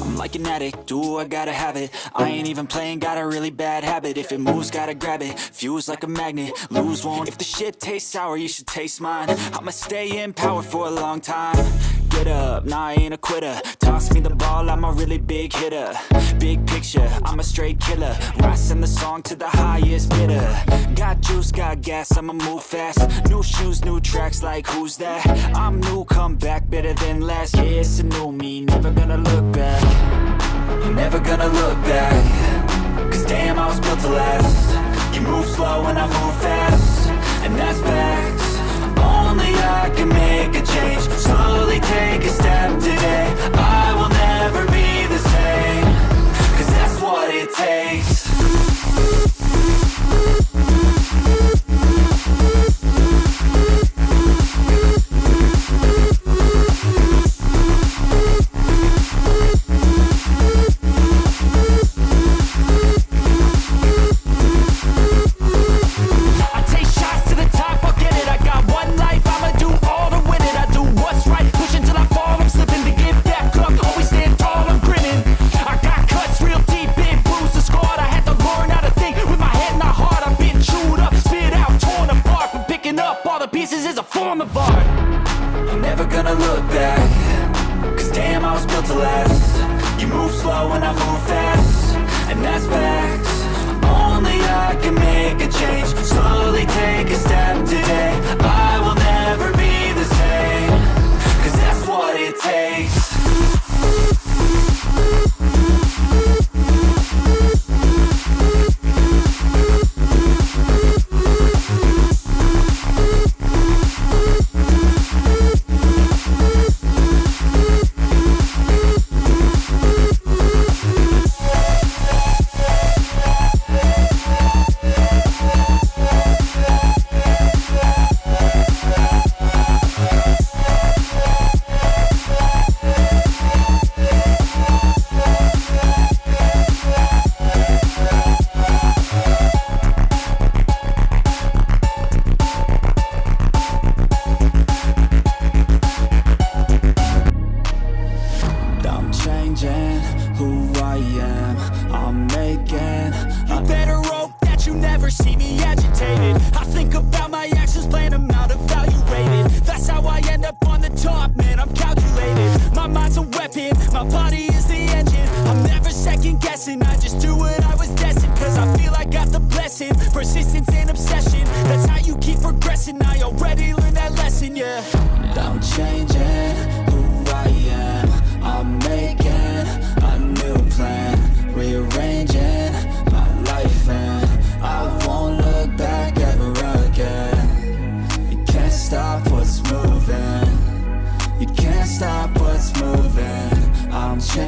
I'm like an addict, ooh, I gotta have it. I ain't even playing, got a really bad habit. If it moves, gotta grab it, fuse like a magnet, lose won't. If the shit tastes sour, you should taste mine. I'ma stay in power for a long time. Get up, nah, I ain't a quitter. Toss me the ball, I'm a really big hitter. Big picture, I'm a straight killer. I send the song to the highest bidder. Got juice, got gas, I'ma move fast. New shoes, new tracks, like who's that? I'm new, come back, better than last. Yeah, it's a new me, never gonna look back. Never gonna look back. Cause damn, I was built to last. You move slow and I move fast, and that's facts. Only I can make a change. Slowly take a step today. I will never be the same. Cause that's what it takes. Pieces is a form of art. I'm never gonna look back. Cause damn, I was built to last. You move slow and I move fast, and that's facts. Only I can make a change. Slowly take a step today. I will never be the same. Cause that's what it takes. Who I am, I'm making You better hope that you never see me agitated. I think about my actions, plan them out, evaluated. That's how I end up on the top, man, I'm calculated. My mind's a weapon, my body is the engine. I'm never second guessing, I just do what I was destined. Cause I feel I got the blessing, persistence and obsession. That's how you keep progressing, I already learned that lesson, yeah. I'm changing who I am, I'm making a new plan, rearranging my life, and I won't look back ever again. You can't stop what's moving. You can't stop what's moving. I'm changing.